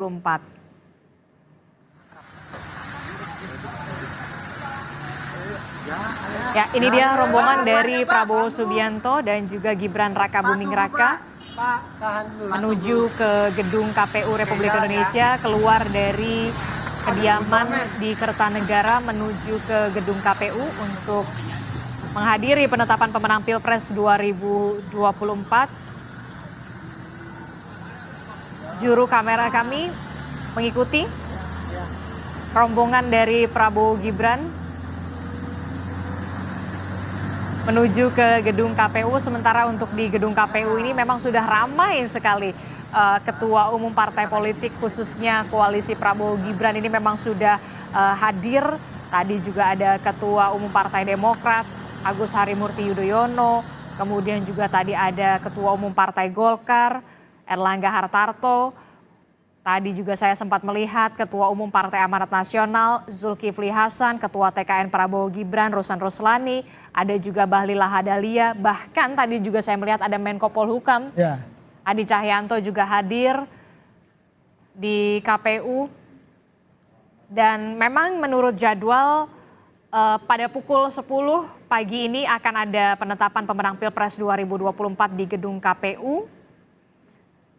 2024. Ya, ini dia rombongan dari Prabowo Subianto dan juga Gibran Rakabuming Raka menuju ke gedung KPU Republik Indonesia, keluar dari kediaman di Kertanegara menuju ke gedung KPU untuk menghadiri penetapan pemenang Pilpres 2024. Juru kamera kami mengikuti rombongan dari Prabowo Gibran menuju ke gedung KPU. Sementara untuk di gedung KPU ini memang sudah ramai sekali. Ketua umum partai politik khususnya koalisi Prabowo Gibran ini memang sudah hadir. Tadi juga ada Ketua Umum Partai Demokrat Agus Harimurti Yudhoyono, kemudian juga tadi ada Ketua Umum Partai Golkar Erlangga Hartarto. Tadi juga saya sempat melihat Ketua Umum Partai Amanat Nasional Zulkifli Hasan, Ketua TKN Prabowo Gibran Rosan Roslani, ada juga Bahlil Lahadalia, bahkan tadi juga saya melihat ada Menko Polhukam Hadi Cahyanto juga hadir di KPU. Dan memang menurut jadwal pada pukul 10 pagi ini akan ada penetapan pemenang Pilpres 2024 di gedung KPU.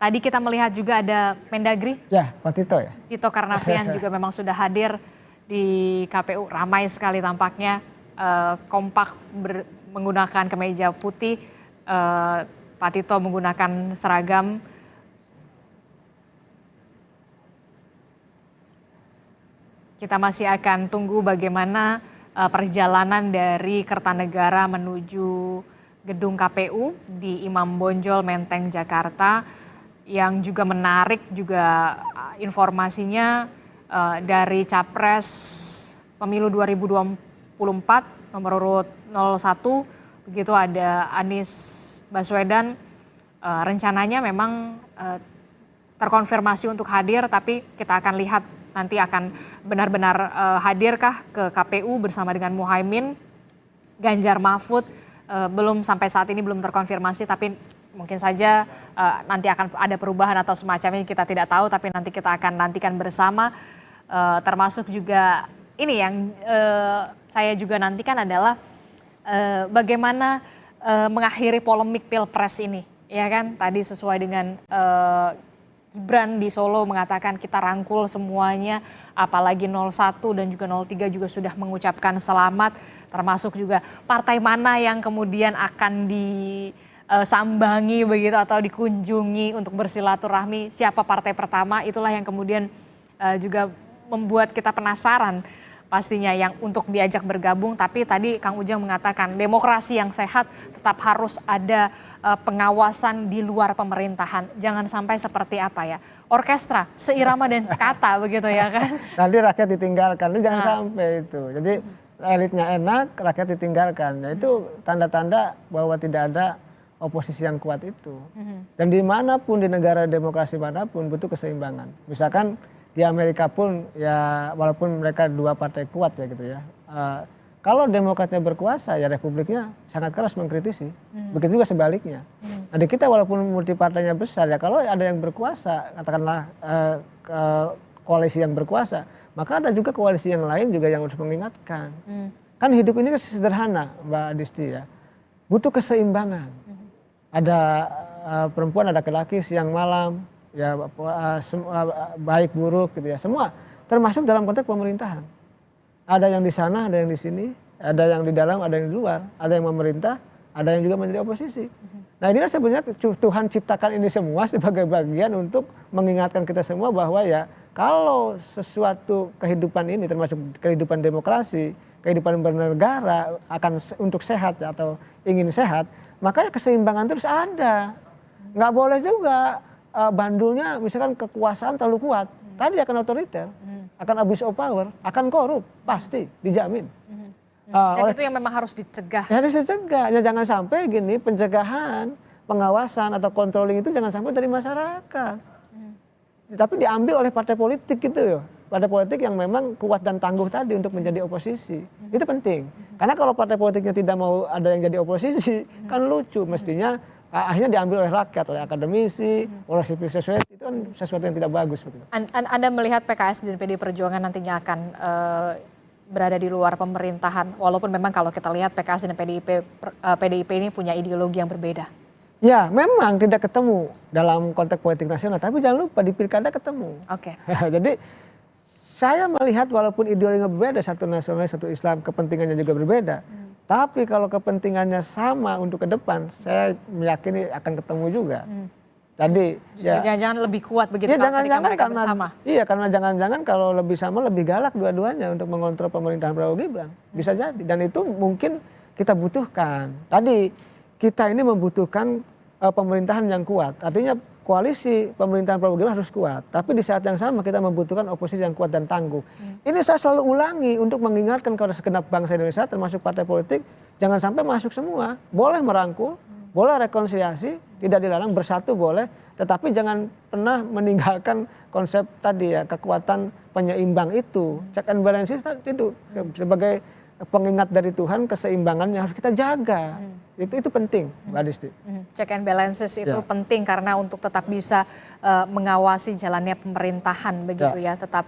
Tadi kita melihat juga ada Mendagri. Ya, Pak Tito ya. Tito Karnavian juga memang sudah hadir di KPU. Ramai sekali tampaknya, kompak menggunakan kemeja putih. Pak Tito menggunakan seragam. Kita masih akan tunggu bagaimana perjalanan dari Kertanegara menuju gedung KPU di Imam Bonjol, Menteng, Jakarta. Yang juga menarik juga informasinya dari Capres Pemilu 2024 nomor urut 01, begitu ada Anies Baswedan. Rencananya memang terkonfirmasi untuk hadir, tapi kita akan lihat nanti akan benar-benar hadirkah ke KPU bersama dengan Muhaimin. Ganjar Mahfud belum, sampai saat ini belum terkonfirmasi, tapi mungkin saja nanti akan ada perubahan atau semacamnya, kita tidak tahu, tapi nanti kita akan nantikan bersama. Termasuk juga ini yang saya juga nantikan adalah bagaimana mengakhiri polemik Pilpres ini, ya kan? Tadi sesuai dengan Gibran di Solo mengatakan kita rangkul semuanya, apalagi 01 dan juga 03 juga sudah mengucapkan selamat, termasuk juga partai mana yang kemudian akan disambangi begitu atau dikunjungi untuk bersilaturahmi, siapa partai pertama, itulah yang kemudian juga membuat kita penasaran pastinya yang untuk diajak bergabung. Tapi tadi Kang Ujang mengatakan demokrasi yang sehat tetap harus ada pengawasan di luar pemerintahan. Jangan sampai seperti apa ya, orkestra seirama dan sekata begitu ya kan. Nanti rakyat ditinggalkan, itu jangan sampai itu. Jadi elitnya enak, rakyat ditinggalkan. Nah, itu tanda-tanda bahwa tidak ada oposisi yang kuat itu. Dan dimanapun di negara demokrasi manapun butuh keseimbangan. Misalkan di Amerika pun ya walaupun mereka dua partai kuat ya gitu ya. Kalau Demokratnya berkuasa ya Republiknya sangat keras mengkritisi. Begitu juga sebaliknya. Nah di kita walaupun multi partainya besar ya, kalau ada yang berkuasa, katakanlah koalisi yang berkuasa, maka ada juga koalisi yang lain juga yang harus mengingatkan. Kan hidup ini kan sederhana Mbak Disti ya. Butuh keseimbangan. Ada perempuan, ada laki-laki, siang malam, ya baik buruk gitu ya, semua termasuk dalam konteks pemerintahan. Ada yang di sana, ada yang di sini, ada yang di dalam, ada yang di luar, ada yang memerintah, ada yang juga menjadi oposisi. Nah inilah sebenarnya Tuhan ciptakan ini semua sebagai bagian untuk mengingatkan kita semua bahwa ya kalau sesuatu kehidupan ini termasuk kehidupan demokrasi, kehidupan bernegara akan untuk sehat atau ingin sehat, makanya keseimbangan terus ada. Nggak boleh juga bandulnya misalkan kekuasaan terlalu kuat, tadi akan otoriter, akan abuse of power, akan korup, pasti dijamin. Dan itu yang memang harus dicegah. Harus dicegah, ya jangan sampai gini, pencegahan, pengawasan atau controlling itu jangan sampai dari masyarakat. Tapi diambil oleh partai politik gitu ya. Partai politik yang memang kuat dan tangguh tadi untuk menjadi oposisi. Itu penting. Karena kalau partai politiknya tidak mau ada yang jadi oposisi, kan lucu. Mestinya akhirnya diambil oleh rakyat, oleh akademisi, oleh civil society. Itu kan sesuatu yang tidak bagus. Begitu. Anda melihat PKS dan PD Perjuangan nantinya akan berada di luar pemerintahan, walaupun memang kalau kita lihat PKS dan PDIP ini punya ideologi yang berbeda. Ya, memang tidak ketemu dalam konteks politik nasional, tapi jangan lupa di pilkada ketemu. Oke. Jadi saya melihat walaupun ideologinya berbeda, satu nasionalis, satu Islam, kepentingannya juga berbeda. Tapi kalau kepentingannya sama untuk ke depan, saya meyakini akan ketemu juga. Jadi ya jangan-jangan lebih kuat begitu ya, ketika mereka bersama. Iya, karena jangan-jangan kalau lebih sama lebih galak dua-duanya untuk mengontrol pemerintahan Prabowo Gibran. Bisa jadi, dan itu mungkin kita butuhkan. Tadi kita ini membutuhkan pemerintahan yang kuat. Artinya koalisi pemerintahan Prabowo Gibran harus kuat. Tapi di saat yang sama kita membutuhkan oposisi yang kuat dan tangguh. Ini saya selalu ulangi untuk mengingatkan kepada segenap bangsa Indonesia termasuk partai politik, jangan sampai masuk semua. Boleh merangkul, boleh rekonsiliasi, tidak dilarang, bersatu boleh, tetapi jangan pernah meninggalkan konsep tadi ya, kekuatan penyeimbang itu. Check and balances itu sebagai pengingat dari Tuhan, keseimbangannya harus kita jaga. Itu penting, Mbak Disti. Check and balances itu penting karena untuk tetap bisa mengawasi jalannya pemerintahan begitu ya, tetap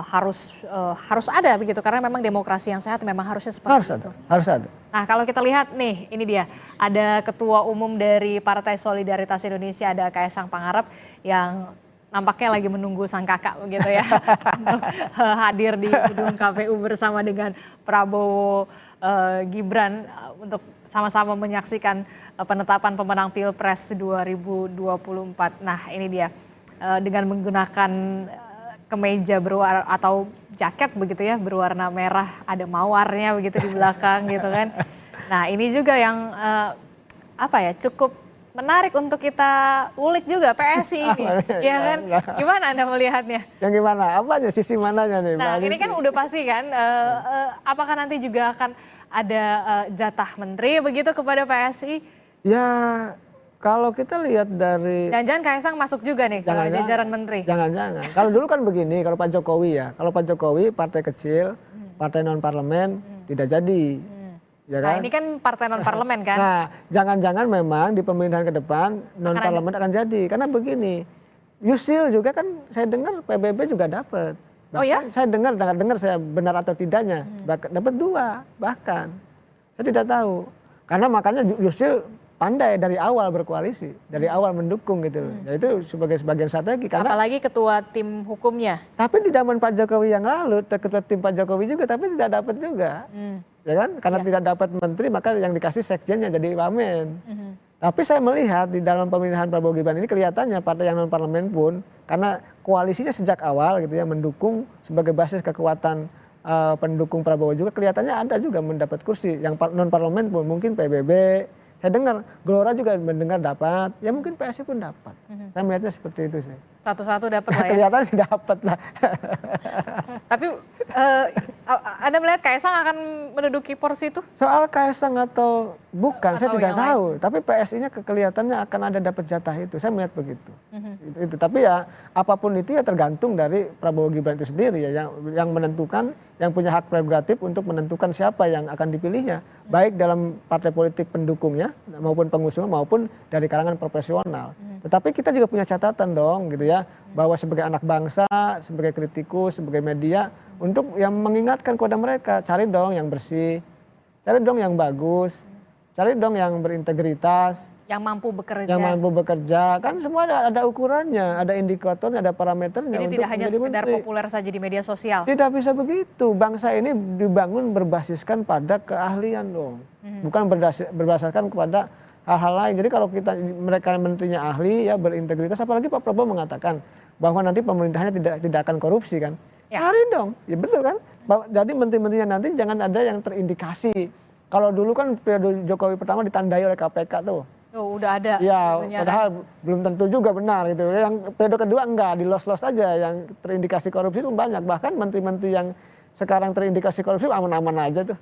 harus ada begitu, karena memang demokrasi yang sehat memang harusnya seperti itu. Harus ada. Nah, kalau kita lihat nih, ini dia ada Ketua Umum dari Partai Solidaritas Indonesia, ada Kaisang Pangarep yang nampaknya lagi menunggu sang kakak begitu ya untuk hadir di gedung KPU bersama dengan Prabowo Gibran untuk sama-sama menyaksikan penetapan pemenang Pilpres 2024. Nah, ini dia dengan menggunakan kemeja berwarna atau jaket begitu ya berwarna merah, ada mawarnya begitu di belakang gitu kan. Nah, ini juga yang cukup menarik untuk kita ulik juga PSI ini, ya kan? Gimana Anda melihatnya? Yang gimana? Apanya? Sisi mananya nih? Nah, ini kan udah pasti kan, apakah nanti juga akan ada jatah menteri begitu kepada PSI? Ya, kalau kita lihat dari... Jangan-jangan Kaisang masuk juga nih ke jajaran menteri? Jangan-jangan. Kalau dulu kan begini, kalau Pak Jokowi ya, kalau Pak Jokowi partai kecil, partai non-parlemen, tidak jadi. Ya kan? Nah, ini kan partai non-parlemen kan? Nah, jangan-jangan memang di pemerintahan ke depan non-parlemen akan jadi. Karena begini, Yusril juga kan saya dengar PBB juga dapat. Oh ya? Saya dengar saya benar atau tidaknya, dapat 2 bahkan. Saya tidak tahu. Karena makanya Yusril pandai dari awal berkoalisi, dari awal mendukung gitu loh. Ya itu sebagai sebagian strategi. Karena, apalagi ketua tim hukumnya. Tapi di zaman Pak Jokowi yang lalu, ketua tim Pak Jokowi juga, tapi tidak dapat juga. Ya kan? Karena tidak dapat menteri, maka yang dikasih sekjennya jadi wamen. Tapi saya melihat di dalam pemilihan Prabowo Gibran ini kelihatannya partai yang non parlemen pun, karena koalisinya sejak awal gitu ya mendukung sebagai basis kekuatan pendukung Prabowo juga, kelihatannya ada juga mendapat kursi. Yang non parlemen pun mungkin PBB, saya dengar Gelora juga mendengar dapat, ya mungkin PSI pun dapat. Saya melihatnya seperti itu sih. Satu-satu dapat lah ya. Kelihatan sih dapat lah. Tapi Anda melihat Kaisang akan menduduki porsi itu? Soal Kaisang atau bukan, saya tidak tahu. Tapi PSI-nya kelihatannya akan ada dapat jatah itu. Saya melihat begitu. Itu. Tapi ya apapun itu ya tergantung dari Prabowo Gibran itu sendiri ya, yang menentukan, yang punya hak prerogatif untuk menentukan siapa yang akan dipilihnya, baik dalam partai politik pendukungnya maupun pengusungnya maupun dari kalangan profesional. Tetapi kita juga punya catatan dong gitu ya, bahwa sebagai anak bangsa, sebagai kritikus, sebagai media, untuk yang mengingatkan kepada mereka, cari dong yang bersih, cari dong yang bagus, cari dong yang berintegritas, yang mampu bekerja. Yang mampu bekerja, kan semua ada ukurannya, ada indikatornya, ada parameternya. Jadi tidak hanya sekedar populer saja di media sosial. Tidak bisa begitu. Bangsa ini dibangun berbasiskan pada keahlian dong, bukan berbasiskan kepada hal-hal lain. Jadi kalau mereka menterinya ahli ya berintegritas, apalagi Pak Prabowo mengatakan bahwa nanti pemerintahnya tidak akan korupsi kan. Ya. Cari dong, ya betul kan. Jadi menteri-menterinya nanti jangan ada yang terindikasi. Kalau dulu kan periode Jokowi pertama ditandai oleh KPK tuh. Oh, udah ada. Ya, padahal belum tentu juga benar gitu. Yang periode kedua enggak, di-los-los aja yang terindikasi korupsi itu banyak. Bahkan menteri-menteri yang sekarang terindikasi korupsi aman-aman aja tuh.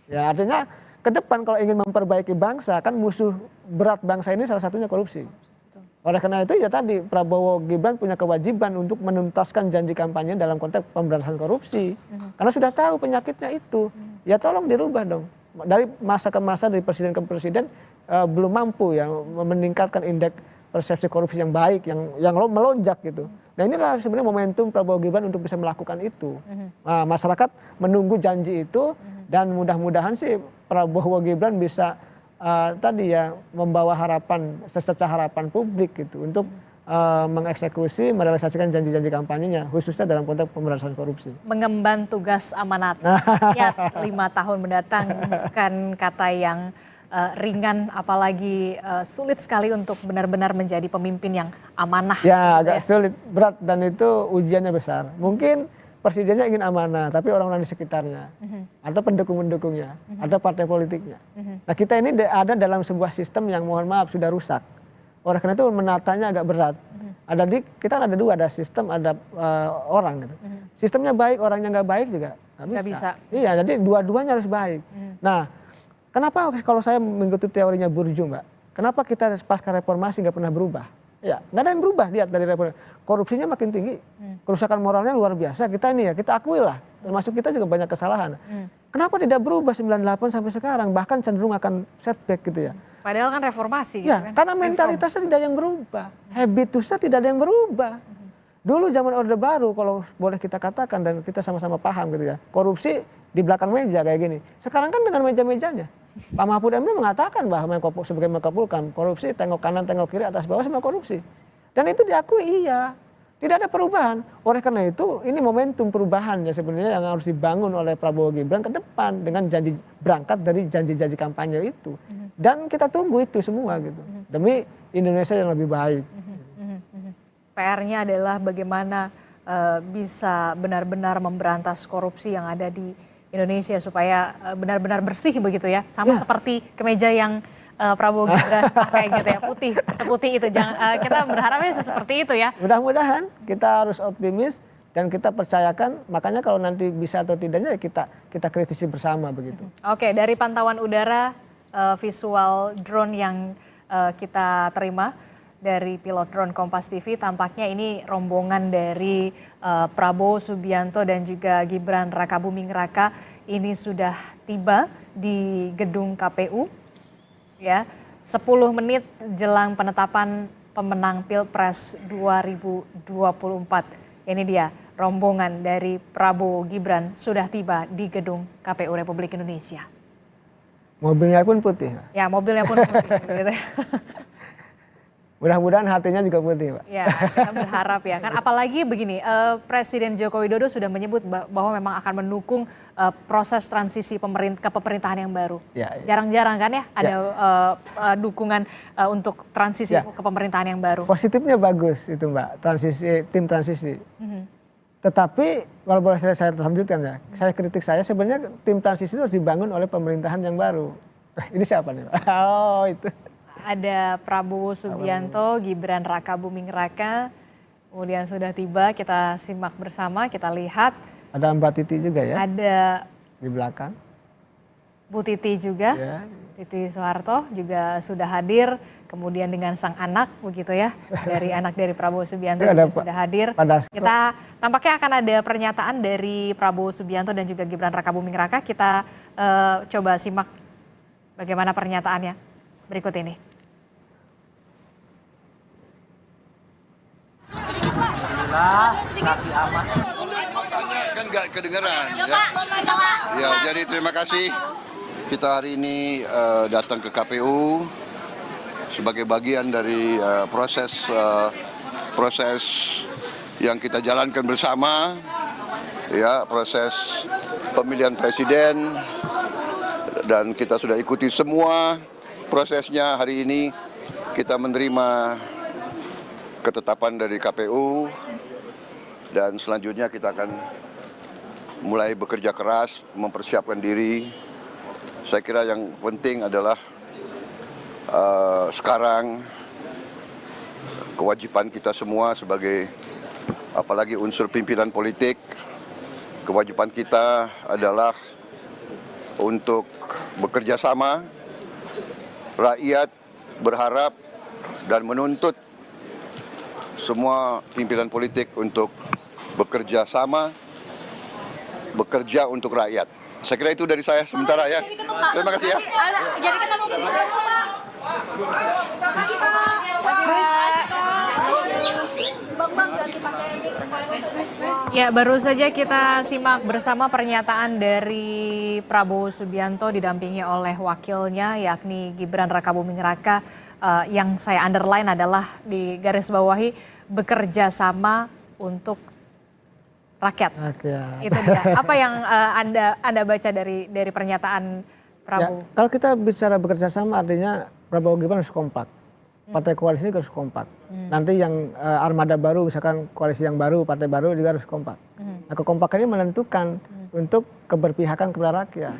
Ya, artinya ke depan kalau ingin memperbaiki bangsa, kan musuh berat bangsa ini salah satunya korupsi. Oleh karena itu ya tadi Prabowo Gibran punya kewajiban untuk menuntaskan janji kampanye dalam konteks pemberantasan korupsi. Karena sudah tahu penyakitnya itu. Ya tolong dirubah dong. Dari masa ke masa, dari presiden ke presiden belum mampu ya meningkatkan indeks persepsi korupsi yang baik, yang melonjak gitu. Nah inilah sebenarnya momentum Prabowo Gibran untuk bisa melakukan itu. Nah, masyarakat menunggu janji itu dan mudah-mudahan sih Prabowo Gibran bisa tadi ya membawa harapan, secerca harapan publik gitu untuk mengeksekusi, merealisasikan janji-janji kampanyenya, khususnya dalam konteks pemberantasan korupsi. Mengemban tugas amanat rakyat 5 tahun mendatang bukan kata yang ringan, apalagi sulit sekali untuk benar-benar menjadi pemimpin yang amanah. Ya agak sulit, berat, dan itu ujiannya besar. Mungkin presidennya ingin amanah, tapi orang-orang di sekitarnya, atau pendukung-pendukungnya, ada partai politiknya. Nah kita ini ada dalam sebuah sistem yang mohon maaf sudah rusak. Oleh karena itu menatanya agak berat. Kita ada dua, ada sistem, ada orang gitu. Sistemnya baik, orangnya nggak baik juga nggak bisa. Iya, jadi dua-duanya harus baik. Nah, kenapa kalau saya mengikuti teorinya Bourdieu, Mbak? Kenapa kita pasca reformasi nggak pernah berubah? Ya, nggak ada yang berubah, lihat dari reformasi. Korupsinya makin tinggi, kerusakan moralnya luar biasa. Kita akui lah, termasuk kita juga banyak kesalahan. Kenapa tidak berubah 98 sampai sekarang? Bahkan cenderung akan setback gitu ya. Padahal kan reformasi. Ya, gitu kan? karena mentalitasnya tidak ada yang berubah, habitusnya tidak ada yang berubah. Dulu zaman Orde Baru, kalau boleh kita katakan dan kita sama-sama paham gitu ya, korupsi di belakang meja kayak gini. Sekarang kan dengan meja-mejanya. Pak Mahfud MD mengatakan bahwa sebagai Menko Polhukam, korupsi tengok kanan tengok kiri atas bawah semua korupsi. Dan itu diakui iya. Tidak ada perubahan. Oleh karena itu ini momentum perubahan ya sebenarnya yang harus dibangun oleh Prabowo Gibran ke depan dengan janji berangkat dari janji-janji kampanye itu. Dan kita tunggu itu semua gitu. Demi Indonesia yang lebih baik. PR-nya adalah bagaimana bisa benar-benar memberantas korupsi yang ada di Indonesia supaya benar-benar bersih begitu ya. Sama seperti kemeja yang Prabowo Gibran pakai gitu ya, putih, seputih itu. Kita berharapnya seperti itu ya. Mudah-mudahan kita harus optimis dan kita percayakan, makanya kalau nanti bisa atau tidaknya kita kritisi bersama begitu. Oke, dari pantauan udara visual drone yang kita terima dari pilot drone Kompas TV, tampaknya ini rombongan dari Prabowo Subianto dan juga Gibran Rakabuming Raka ini sudah tiba di gedung KPU. Ya, 10 menit jelang penetapan pemenang Pilpres 2024. Ini dia rombongan dari Prabowo Gibran sudah tiba di gedung KPU Republik Indonesia. Mobilnya pun putih. Ya, mobilnya pun putih. Gitu. Mudah-mudahan hatinya juga putih, Pak. Ya, kita berharap ya. Kan apalagi begini, Presiden Joko Widodo sudah menyebut bahwa memang akan mendukung proses transisi kepemerintahan yang baru. Jarang-jarang kan ya ada dukungan untuk transisi ke pemerintahan yang baru. Positifnya bagus itu, Mbak, tim transisi. Tetapi kalau boleh saya lanjutkan ya, kritik saya sebenarnya tim transisi itu harus dibangun oleh pemerintahan yang baru. Ini siapa nih, Pak? Oh, itu. Ada Prabowo Subianto, Gibran Rakabuming Raka, kemudian sudah tiba, kita simak bersama, kita lihat. Ada Mbak Titi juga ya? Ada di belakang. Bu Titi juga, Titi Soeharto juga sudah hadir, kemudian dengan sang anak begitu ya, anak dari Prabowo Subianto juga sudah hadir. Kita tampaknya akan ada pernyataan dari Prabowo Subianto dan juga Gibran Rakabuming Raka, kita coba simak bagaimana pernyataannya berikut ini. Kan nggak kedengeran ya. Ya, jadi terima kasih. Kita hari ini datang ke KPU sebagai bagian dari proses yang kita jalankan bersama, ya, proses pemilihan presiden, dan kita sudah ikuti semua prosesnya. Hari ini kita menerima ketetapan dari KPU dan selanjutnya kita akan mulai bekerja keras mempersiapkan diri. Saya kira yang penting adalah sekarang kewajiban kita semua sebagai apalagi unsur pimpinan politik, kewajiban kita adalah untuk bekerja sama. Rakyat berharap dan menuntut semua pimpinan politik untuk bekerja sama, bekerja untuk rakyat. Saya kira itu dari saya sementara ya. Terima kasih ya. Jadi ketemu Ya, baru saja kita simak bersama pernyataan dari Prabowo Subianto didampingi oleh wakilnya yakni Gibran Rakabuming Raka, yang saya underline adalah di garis bawahi bekerja sama untuk rakyat. Itu dia. Apa yang Anda baca dari pernyataan Prabowo? Ya, kalau kita bicara bekerja sama artinya Prabowo Gibran harus kompak. Partai koalisi harus kompak. Nanti yang armada baru, misalkan koalisi yang baru, partai baru juga harus kompak. Nah, kekompakan ini menentukan untuk keberpihakan kepada rakyat.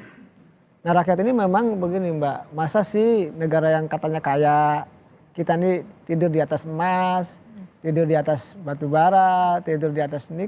Nah, rakyat ini memang begini Mbak, masa sih negara yang katanya kaya, kita ini tidur di atas emas, tidur di atas batu bara, tidur di atas nikel.